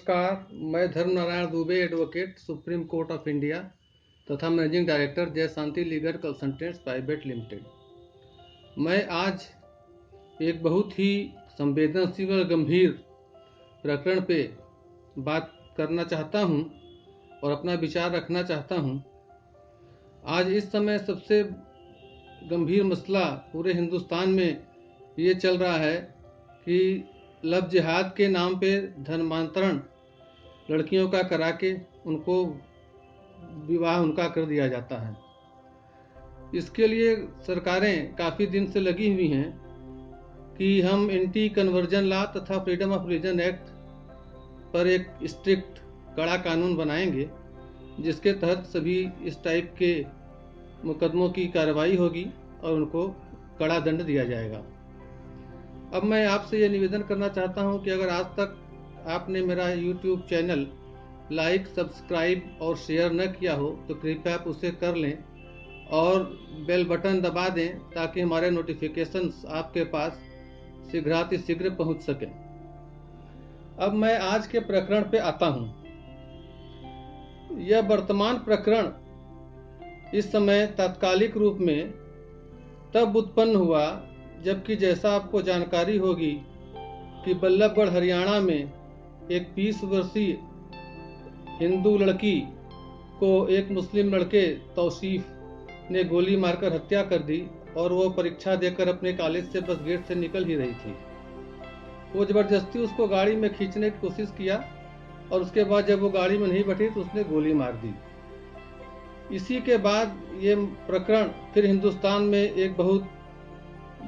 नमस्कार, मैं धर्म Narayan Dubey, advocate, supreme court of India तथा मैनेजिंग डायरेक्टर जय शांति लीगल कंसल्टेंट्स प्राइवेट लिमिटेड। मैं आज एक बहुत ही संवेदनशील और गंभीर प्रकरण पे बात करना चाहता हूं और अपना विचार रखना चाहता हूं। आज इस समय सबसे गंभीर मसला पूरे हिंदुस्तान में ये चल रहा है कि लव जिहाद के नाम पे धर्मांतरण लड़कियों का करा के उनको विवाह उनका कर दिया जाता है। इसके लिए सरकारें काफ़ी दिन से लगी हुई हैं कि हम एंटी कन्वर्जन लॉ तथा फ्रीडम ऑफ रिलीजन एक्ट पर एक स्ट्रिक्ट कड़ा कानून बनाएंगे, जिसके तहत सभी इस टाइप के मुकदमों की कार्रवाई होगी और उनको कड़ा दंड दिया जाएगा। अब मैं आपसे ये निवेदन करना चाहता हूं कि अगर आज तक आपने मेरा YouTube चैनल लाइक, सब्सक्राइब और शेयर न किया हो तो कृपया आप उसे कर लें और बेल बटन दबा दें ताकि हमारे नोटिफिकेशंस आपके पास शीघ्रातिशीघ्र पहुंच सकें। अब मैं आज के प्रकरण पे आता हूं। यह वर्तमान प्रकरण इस समय तात्कालिक रूप में तब उत्पन्न हुआ जबकि जैसा आपको जानकारी होगी कि बल्लभगढ़ हरियाणा में एक 20 वर्षीय हिंदू लड़की को एक मुस्लिम लड़के तौसीफ ने गोली मारकर हत्या कर दी और वो परीक्षा देकर अपने कॉलेज से बस गेट से निकल ही रही थी। वो जबरदस्ती उसको गाड़ी में खींचने की कोशिश किया और उसके बाद जब वो गाड़ी में नहीं बैठी तो उसने गोली मार दी। इसी के बाद ये प्रकरण फिर हिंदुस्तान में एक बहुत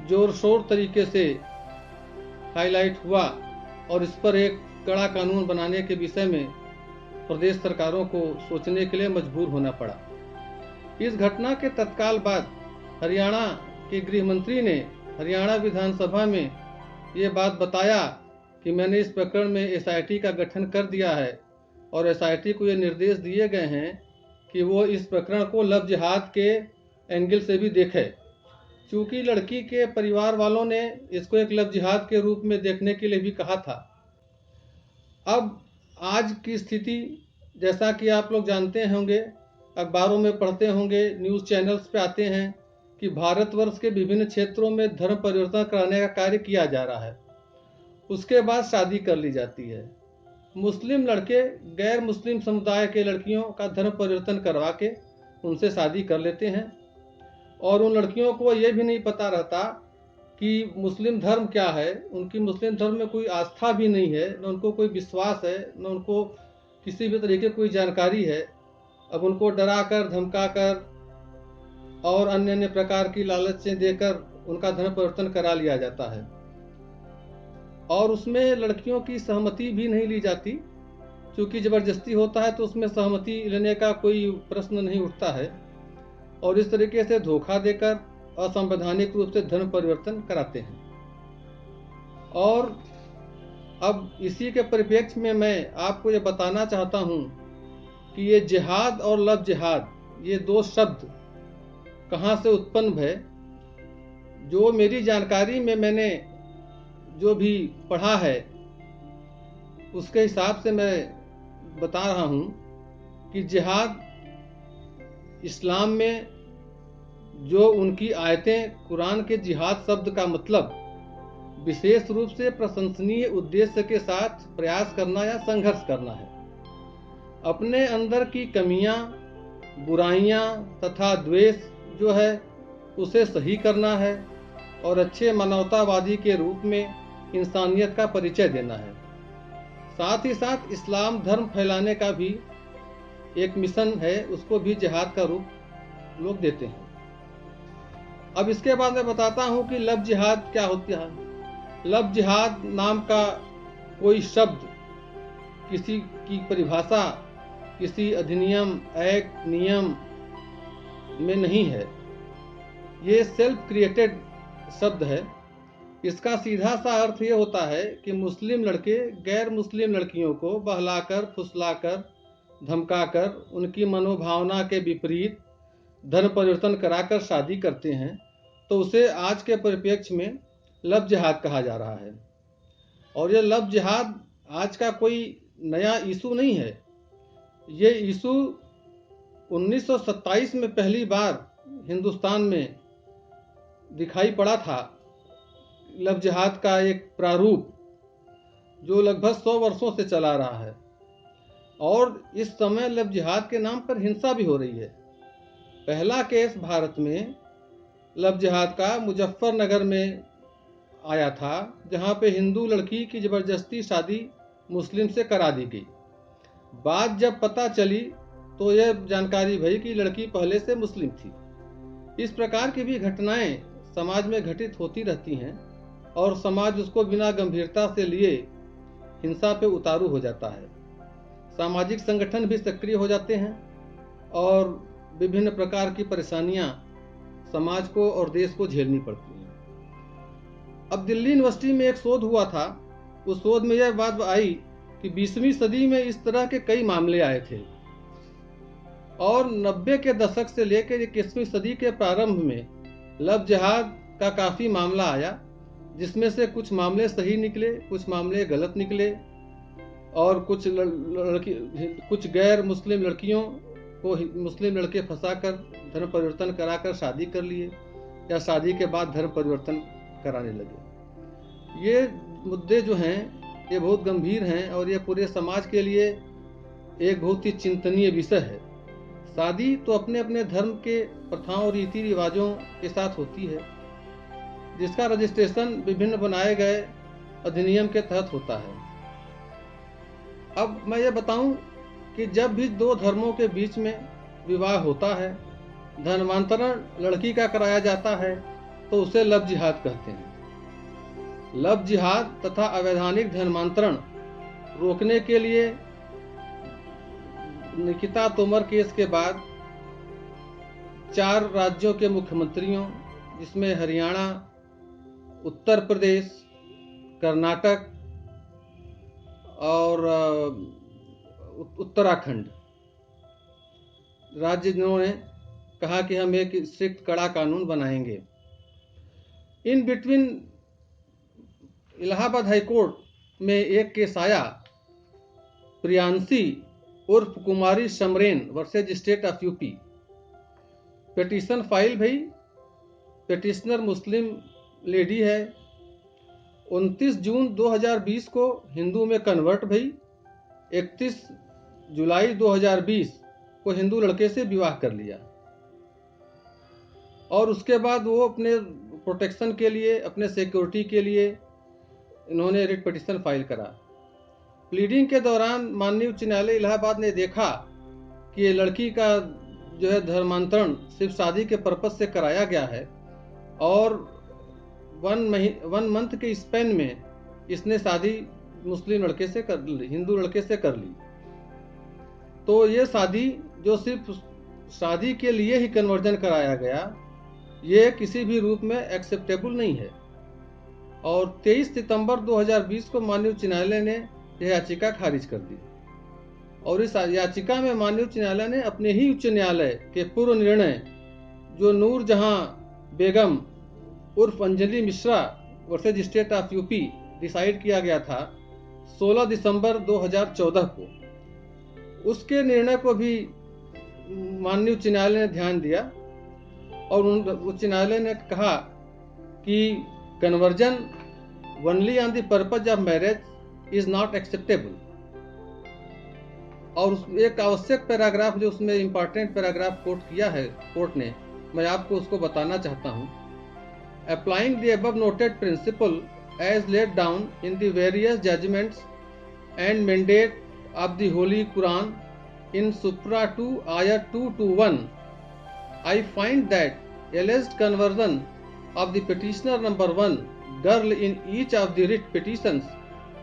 जोर शोर तरीके से हाईलाइट हुआ और इस पर एक कड़ा कानून बनाने के विषय में प्रदेश सरकारों को सोचने के लिए मजबूर होना पड़ा। इस घटना के तत्काल बाद हरियाणा के गृह मंत्री ने हरियाणा विधानसभा में ये बात बताया कि मैंने इस प्रकरण में SIT का गठन कर दिया है और SIT को ये निर्देश दिए गए हैं कि वो इस प्रकरण को लव जिहाद के एंगल से भी देखे। चूंकि लड़की के परिवार वालों ने इसको एक लव जिहाद के रूप में देखने के लिए भी कहा था। अब आज की स्थिति जैसा कि आप लोग जानते होंगे, अखबारों में पढ़ते होंगे, न्यूज़ चैनल्स पे आते हैं कि भारतवर्ष के विभिन्न क्षेत्रों में धर्म परिवर्तन कराने का कार्य किया जा रहा है। उसके बाद शादी कर ली जाती है। मुस्लिम लड़के गैर मुस्लिम समुदाय के लड़कियों का धर्म परिवर्तन करवा के उनसे शादी कर लेते हैं और उन लड़कियों को ये भी नहीं पता रहता कि मुस्लिम धर्म क्या है। उनकी मुस्लिम धर्म में कोई आस्था भी नहीं है, न उनको कोई विश्वास है, न उनको किसी भी तरीके कोई जानकारी है। अब उनको डरा कर, धमका कर और अन्य अन्य प्रकार की लालचें देकर उनका धर्म परिवर्तन करा लिया जाता है और उसमें लड़कियों की सहमति भी नहीं ली जाती। क्योंकि जबरदस्ती होता है तो उसमें सहमति लेने का कोई प्रश्न नहीं उठता है और इस तरीके से धोखा देकर असंवैधानिक रूप से धर्म परिवर्तन कराते हैं। और अब इसी के परिप्रेक्ष्य में मैं आपको ये बताना चाहता हूँ कि ये जिहाद और लव जिहाद, ये दो शब्द कहाँ से उत्पन्न है। जो मेरी जानकारी में मैंने जो भी पढ़ा है उसके हिसाब से मैं बता रहा हूँ कि जिहाद इस्लाम में जो उनकी आयतें, कुरान के जिहाद शब्द का मतलब विशेष रूप से प्रशंसनीय उद्देश्य के साथ प्रयास करना या संघर्ष करना है। अपने अंदर की कमियां, बुराइयां तथा द्वेष जो है उसे सही करना है और अच्छे मानवतावादी के रूप में इंसानियत का परिचय देना है। साथ ही साथ इस्लाम धर्म फैलाने का भी एक मिशन है, उसको भी जिहाद का रूप लोग देते हैं। अब इसके बाद मैं बताता हूं कि लव जिहाद क्या होता है। लव जिहाद नाम का कोई शब्द किसी की परिभाषा किसी अधिनियम, एक्ट, नियम में नहीं है। ये सेल्फ क्रिएटेड शब्द है। इसका सीधा सा अर्थ ये होता है कि मुस्लिम लड़के गैर मुस्लिम लड़कियों को बहलाकर, फुसलाकर, धमकाकर उनकी मनोभावना के विपरीत धर्म परिवर्तन कराकर शादी करते हैं, तो उसे आज के परिप्रेक्ष्य में लव जिहाद कहा जा रहा है। और यह लव जिहाद आज का कोई नया इशू नहीं है। ये इशू 1927 में पहली बार हिंदुस्तान में दिखाई पड़ा था। लव जिहाद का एक प्रारूप जो लगभग 100 वर्षों से चला रहा है, और इस समय लव जिहाद के नाम पर हिंसा भी हो रही है। पहला केस भारत में लव जिहाद का मुजफ्फरनगर में आया था, जहां पे हिंदू लड़की की जबरदस्ती शादी मुस्लिम से करा दी गई। बात जब पता चली तो यह जानकारी भई कि लड़की पहले से मुस्लिम थी। इस प्रकार की भी घटनाएं समाज में घटित होती रहती हैं, और समाज उसको बिना गंभीरता से लिए हिंसा पे उतारू हो जाता है। सामाजिक संगठन भी सक्रिय हो जाते हैं, और विभिन्न प्रकार की परेशानियां समाज को और देश को झेलनी पड़ती हैं। अब दिल्ली यूनिवर्सिटी में एक शोध हुआ था। उस शोध में यह बात आई कि 20वीं सदी में इस तरह के कई मामले आए थे, और 90 के दशक से लेकर 21वीं सदी के प्रारंभ में लव जिहाद का काफी मामला आया, जिसमें से कुछ मामले सही निकले, कुछ मामले गलत निकले, और कुछ गैर मुस्लिम लड़कियों को मुस्लिम लड़के फंसाकर धर्म परिवर्तन कराकर शादी कर लिए, या शादी के बाद धर्म परिवर्तन कराने लगे। ये मुद्दे जो हैं ये बहुत गंभीर हैं, और ये पूरे समाज के लिए एक बहुत ही चिंतनीय विषय है। शादी तो अपने अपने धर्म के प्रथाओं रीति रिवाजों के साथ होती है, जिसका रजिस्ट्रेशन विभिन्न बनाए गए अधिनियम के तहत होता है। अब मैं ये बताऊं कि जब भी दो धर्मों के बीच में विवाह होता है, धर्मांतरण लड़की का कराया जाता है, तो उसे लव जिहाद कहते हैं। लव जिहाद तथा अवैधानिक धर्मांतरण रोकने के लिए निकिता तोमर केस के बाद 4 राज्यों के मुख्यमंत्रियों, जिसमें हरियाणा, उत्तर प्रदेश, कर्नाटक और उत्तराखंड राज्य, जिन्होंने कहा कि हम एक स्ट्रिक्ट कड़ा कानून बनाएंगे। इन बिटवीन इलाहाबाद हाईकोर्ट में एक केस आया, प्रियांशी उर्फ Kumari Samreen versus state of UP. Petition file भई, पिटिशनर मुस्लिम लेडी है। 29 जून 2020 को हिंदू में कन्वर्ट भई। 31 जुलाई 2020 को हिंदू लड़के से विवाह कर लिया, और उसके बाद वो अपने प्रोटेक्शन के लिए, अपने सिक्योरिटी के लिए इन्होंने रिट पिटीशन फाइल करा। प्लीडिंग के दौरान माननीय उच्च न्यायालय इलाहाबाद ने देखा कि ये लड़की का जो है धर्मांतरण सिर्फ शादी के पर्पज से कराया गया है, और 1 मंथ के स्पेन में इसने शादी मुस्लिम लड़के से कर ली, हिंदू लड़के से कर ली। तो ये शादी जो सिर्फ शादी के लिए ही कन्वर्जन कराया गया, ये किसी भी रूप में एक्सेप्टेबल नहीं है। और 23 सितंबर 2020 को माननीय उच्च न्यायालय ने यह याचिका खारिज कर दी, और इस याचिका में माननीय उच्च न्यायालय ने अपने ही उच्च न्यायालय के पूर्व निर्णय, जो नूर जहां बेगम उर्फ Anjali Mishra versus state of UP decide किया गया था 16 दिसंबर 2014 को, उसके निर्णय को भी माननीय उच्च न्यायालय ने ध्यान दिया, और उच्च न्यायालय ने कहा कि conversion only on the purpose of marriage is not acceptable. और एक आवश्यक पैराग्राफ जो उसमें इंपॉर्टेंट पैराग्राफ कोट किया है कोर्ट ने, मैं आपको उसको बताना चाहता हूं। Applying the above noted principle as laid down in the various judgments and mandate of the holy Quran in Supra 2 Ayat 221, I find that alleged conversion of the petitioner number 1 girl in each of the writ petitions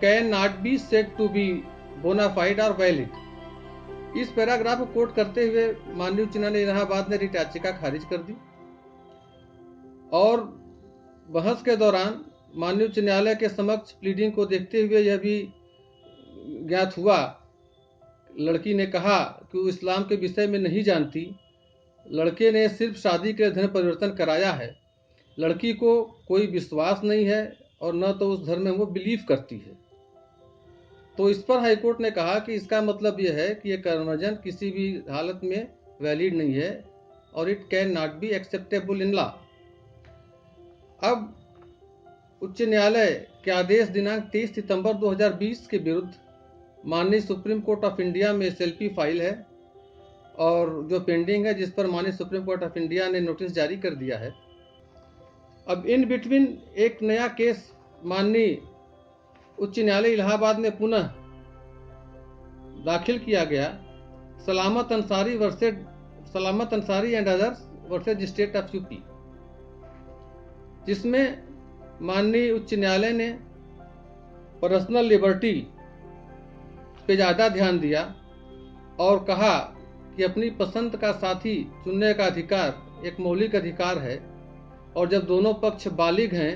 cannot be said to be bona fide or valid। इस paragraph को coat करते हुए माननीय उच्च न्यायालय इलाहाबाद ने writ याचिका खारिज कर दी, और बहस के दौरान माननीय उच्च न्यायालय के समक्ष प्लीडिंग को देखते हुए यह भी ज्ञात हुआ, लड़की ने कहा कि वो इस्लाम के विषय में नहीं जानती, लड़के ने सिर्फ शादी के धर्म परिवर्तन कराया है, लड़की को कोई विश्वास नहीं है और न तो उस धर्म में वो बिलीव करती है। तो इस पर हाईकोर्ट ने कहा कि इसका मतलब यह है कि यह कन्वर्जन किसी भी हालत में वैलिड नहीं है और it can not be acceptable in law. अब उच्च न्यायालय के आदेश दिनांक 30 सितंबर 2020 के विरुद्ध माननीय सुप्रीम कोर्ट ऑफ इंडिया में SLP फाइल है और जो पेंडिंग है, जिस पर माननीय सुप्रीम कोर्ट ऑफ इंडिया ने नोटिस जारी कर दिया है। अब इन बिटवीन एक नया केस माननीय उच्च न्यायालय इलाहाबाद में पुनः दाखिल किया गया, सलामत Ansari and others versus state of UP, जिसमें माननीय उच्च न्यायालय ने पर्सनल लिबर्टी पे ज़्यादा ध्यान दिया और कहा कि अपनी पसंद का साथी चुनने का अधिकार एक मौलिक अधिकार है और जब दोनों पक्ष बालिग हैं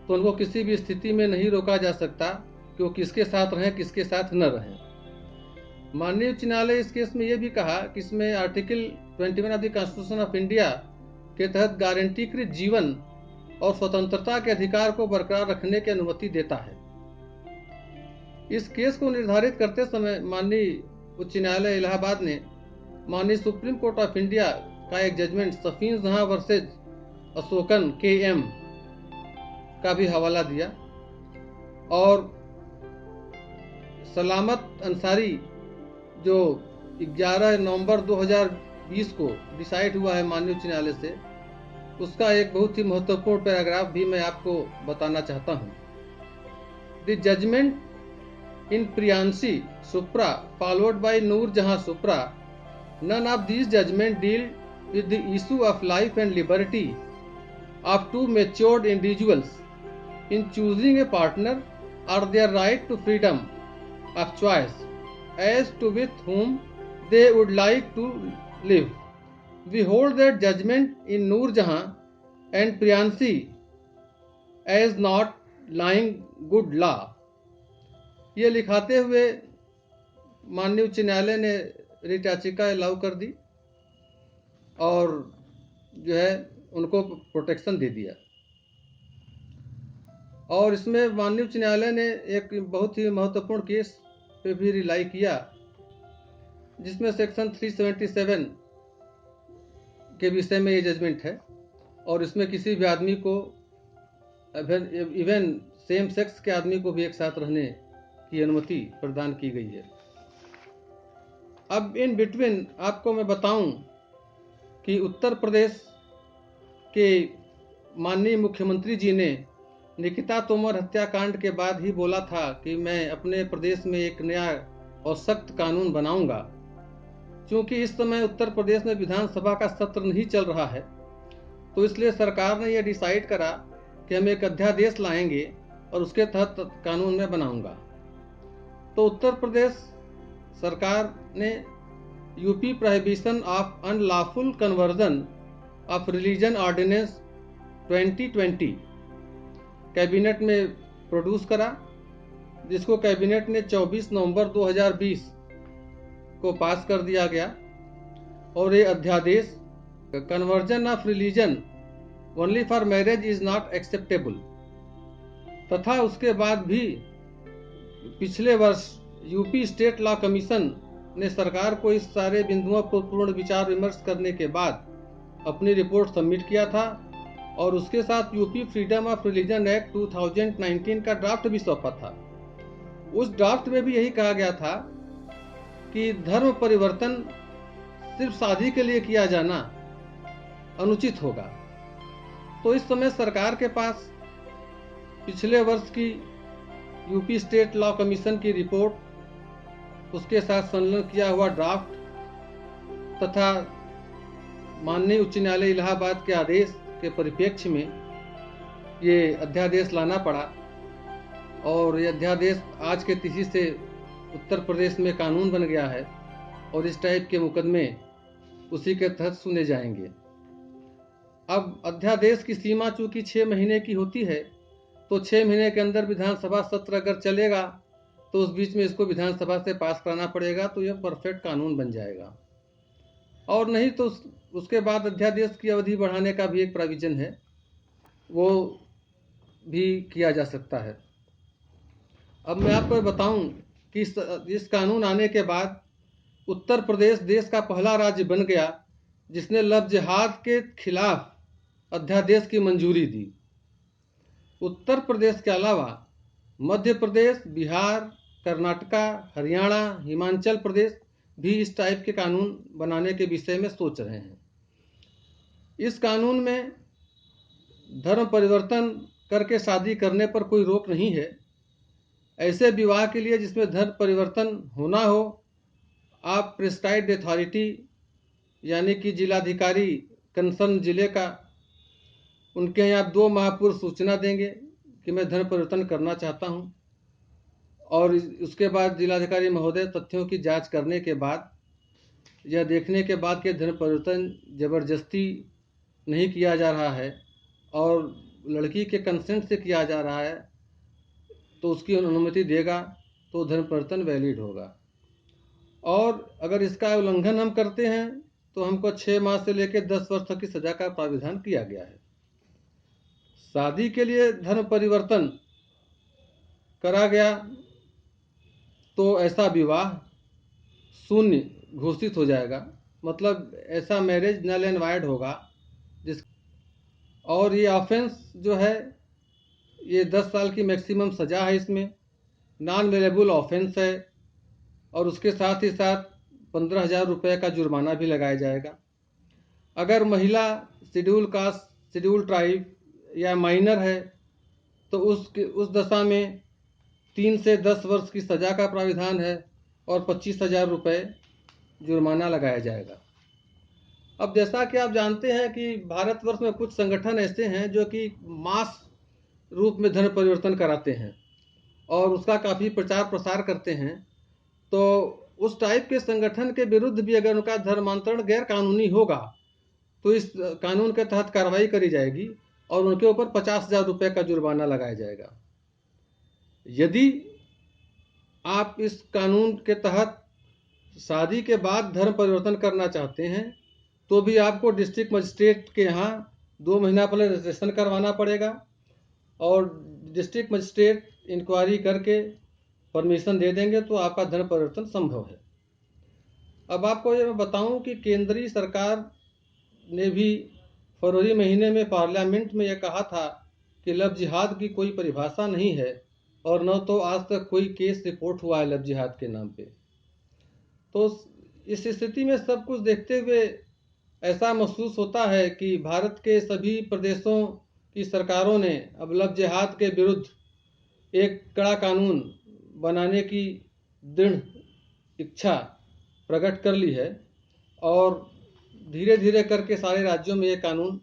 तो उनको किसी भी स्थिति में नहीं रोका जा सकता कि वो किसके साथ रहें किसके साथ न रहें। माननीय उच्च न्यायालय इस केस में ये भी कहा कि इसमें article 21 of the constitution of India के तहत गारंटीकृत जीवन और स्वतंत्रता के अधिकार को बरकरार रखने की अनुमति देता है। इस केस को निर्धारित करते समय माननीय उच्च न्यायालय इलाहाबाद ने माननीय सुप्रीम कोर्ट ऑफ इंडिया का एक जजमेंट सफीन जहां वर्सेज अशोकन KM का भी हवाला दिया और सलामत अंसारी जो 11 नवंबर 2020 को डिसाइड हुआ है माननीय उच्च न्यायालय से, उसका एक बहुत ही महत्वपूर्ण पैराग्राफ भी मैं आपको बताना चाहता हूं। The judgment in Priyanshi supra followed by Noor Jahan supra, none of these judgments deal with the issue of life and liberty of two matured individuals in choosing a partner or their right to freedom of choice as to with whom they would like to live. We hold that judgment in Noor Jahan and Priyanshi as not lying good law. ये लिखाते हुए माननीय उच्च न्यायालय ने writ याचिका allow कर दी और जो है उनको प्रोटेक्शन दे दिया। और इसमें माननीय उच्च न्यायालय ने एक बहुत ही महत्वपूर्ण केस पे भी रिलाई किया, जिसमें सेक्शन 377 के विषय में ये जजमेंट है और इसमें किसी भी आदमी को इवन सेम सेक्स के आदमी को भी एक साथ रहने की अनुमति प्रदान की गई है। अब इन बिटवीन आपको मैं बताऊं कि उत्तर प्रदेश के माननीय मुख्यमंत्री जी ने निकिता तोमर हत्याकांड के बाद ही बोला था कि मैं अपने प्रदेश में एक नया और सख्त कानून बनाऊंगा। क्योंकि इस समय उत्तर प्रदेश में विधानसभा का सत्र नहीं चल रहा है, तो इसलिए सरकार ने यह डिसाइड करा कि हम एक अध्यादेश लाएंगे और उसके तहत कानून में बनाऊंगा। तो उत्तर प्रदेश सरकार ने UP prohibition of unlawful conversion of religion ordinance 2020 cabinet में प्रोड्यूस करा, जिसको कैबिनेट ने 24 नवंबर 2020 को पास कर दिया गया। और ये अध्यादेश conversion of religion only for marriage is not acceptable, तथा उसके बाद भी पिछले वर्ष यूपी स्टेट लॉ कमीशन ने सरकार को इस सारे बिंदुओं पर पूर्ण विचार विमर्श करने के बाद अपनी रिपोर्ट सबमिट किया था और उसके साथ UP freedom of religion act 2019 का ड्राफ्ट भी सौंपा था। उस ड्राफ्ट में भी यही कहा गया था कि धर्म परिवर्तन सिर्फ शादी के लिए किया जाना अनुचित होगा। तो इस समय सरकार के पास पिछले वर्ष की यूपी स्टेट लॉ कमीशन की रिपोर्ट, उसके साथ संलग्न किया हुआ ड्राफ्ट तथा माननीय उच्च न्यायालय इलाहाबाद के आदेश के परिप्रेक्ष्य में ये अध्यादेश लाना पड़ा और ये अध्यादेश आज के तिथि से उत्तर प्रदेश में कानून बन गया है और इस टाइप के मुकदमे उसी के तहत सुने जाएंगे। अब अध्यादेश की सीमा चूंकि 6 महीने की होती है, तो 6 महीने के अंदर विधानसभा सत्र अगर चलेगा तो उस बीच में इसको विधानसभा से पास कराना पड़ेगा, तो यह परफेक्ट कानून बन जाएगा। और नहीं तो उसके बाद अध्यादेश की अवधि बढ़ाने का भी एक प्रोविजन है, वो भी किया जा सकता है। अब मैं आपको बताऊं कि इस कानून आने के बाद उत्तर प्रदेश देश का पहला राज्य बन गया जिसने लव जिहाद के खिलाफ अध्यादेश की मंजूरी दी। उत्तर प्रदेश के अलावा मध्य प्रदेश, बिहार, कर्नाटका, हरियाणा, हिमाचल प्रदेश भी इस टाइप के कानून बनाने के विषय में सोच रहे हैं। इस कानून में धर्म परिवर्तन करके शादी करने पर कोई रोक नहीं है। ऐसे विवाह के लिए जिसमें धर्म परिवर्तन होना हो, आप प्रिस्क्राइब्ड अथॉरिटी यानी कि जिलाधिकारी कंसर्न जिले का, उनके यहाँ आप 2 माह पूर्व सूचना देंगे कि मैं धर्म परिवर्तन करना चाहता हूँ, और उसके बाद जिलाधिकारी महोदय तथ्यों की जांच करने के बाद, यह देखने के बाद कि धर्म परिवर्तन जबरदस्ती नहीं किया जा रहा है और लड़की के कंसेंट से किया जा रहा है, तो उसकी अनुमति देगा तो धर्म परिवर्तन वैलिड होगा। और अगर इसका उल्लंघन हम करते हैं तो हमको 6 माह से लेकर 10 वर्ष तक की सजा का प्राविधान किया गया है। शादी के लिए धर्म परिवर्तन करा गया तो ऐसा विवाह शून्य घोषित हो जाएगा, मतलब ऐसा मैरिज नल एंड वाइड होगा। और ये ऑफेंस जो है ये 10 साल की मैक्सिमम सजा है, इसमें नॉन वेलेबल ऑफेंस है, और उसके साथ ही साथ 15,000 रुपये का जुर्माना भी लगाया जाएगा। अगर महिला शेड्यूल कास्ट, शेड्यूल ट्राइब या माइनर है तो उस दशा में 3 से 10 वर्ष की सजा का प्राविधान है और 25,000 रुपये जुर्माना लगाया जाएगा। अब जैसा कि आप जानते हैं कि भारतवर्ष में कुछ संगठन ऐसे हैं जो कि मास रूप में धर्म परिवर्तन कराते हैं और उसका काफ़ी प्रचार प्रसार करते हैं, तो उस टाइप के संगठन के विरुद्ध भी अगर उनका धर्मांतरण गैर कानूनी होगा तो इस कानून के तहत कार्रवाई करी जाएगी और उनके ऊपर 50,000 रुपये का जुर्माना लगाया जाएगा। यदि आप इस कानून के तहत शादी के बाद धर्म परिवर्तन करना चाहते हैं तो भी आपको डिस्ट्रिक्ट मजिस्ट्रेट के यहाँ 2 महीना पहले रजिस्ट्रेशन करवाना पड़ेगा और डिस्ट्रिक्ट मजिस्ट्रेट इंक्वायरी करके परमिशन दे देंगे तो आपका धर्म परिवर्तन संभव है। अब आपको ये मैं बताऊं कि केंद्रीय सरकार ने भी फरवरी महीने में पार्लियामेंट में यह कहा था कि लव जिहाद की कोई परिभाषा नहीं है और न तो आज तक कोई केस रिपोर्ट हुआ है लव जिहाद के नाम पे। तो इस स्थिति में सब कुछ देखते हुए ऐसा महसूस होता है कि भारत के सभी प्रदेशों की सरकारों ने अब लव जिहाद के विरुद्ध एक कड़ा कानून बनाने की दृढ़ इच्छा प्रकट कर ली है और धीरे धीरे करके सारे राज्यों में ये कानून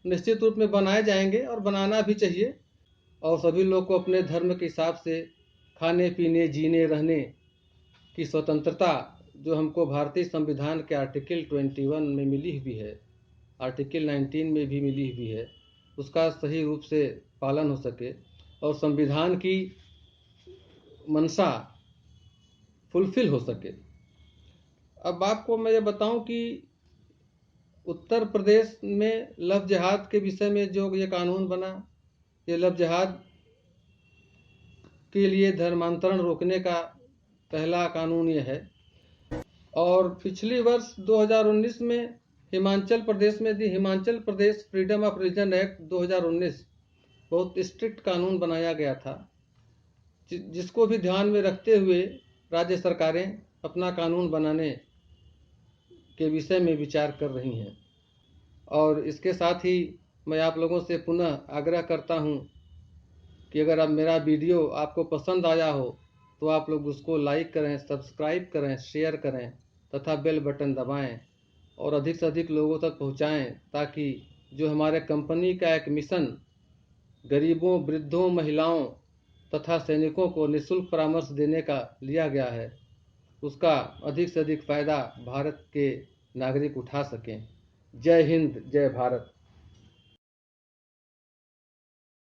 निश्चित रूप में बनाए जाएंगे और बनाना भी चाहिए, और सभी लोग को अपने धर्म के हिसाब से खाने पीने, जीने, रहने की स्वतंत्रता जो हमको भारतीय संविधान के आर्टिकल 21 में मिली हुई है, आर्टिकल 19 में भी मिली हुई है, उसका सही रूप से पालन हो सके और संविधान की मंशा फुलफिल हो सके। अब आपको मैं ये बताऊं कि उत्तर प्रदेश में लव जिहाद के विषय में जो ये कानून बना, ये लव जिहाद के लिए धर्मांतरण रोकने का पहला कानून ये है। और पिछली वर्ष 2019 में हिमाचल प्रदेश में Himachal Pradesh freedom of religion act 2019 बहुत स्ट्रिक्ट कानून बनाया गया था, जिसको भी ध्यान में रखते हुए राज्य सरकारें अपना कानून बनाने के विषय में विचार कर रही हैं। और इसके साथ ही मैं आप लोगों से पुनः आग्रह करता हूं कि अगर अब मेरा वीडियो आपको पसंद आया हो तो आप लोग उसको लाइक करें, सब्सक्राइब करें, शेयर करें तथा बेल बटन दबाएं और अधिक से अधिक लोगों तक पहुंचाएं, ताकि जो हमारे कंपनी का एक मिशन गरीबों, वृद्धों, महिलाओं तथा सैनिकों को निःशुल्क परामर्श देने का लिया गया है, उसका अधिक से अधिक फायदा भारत के नागरिक उठा सकें। जय हिंद, जय भारत।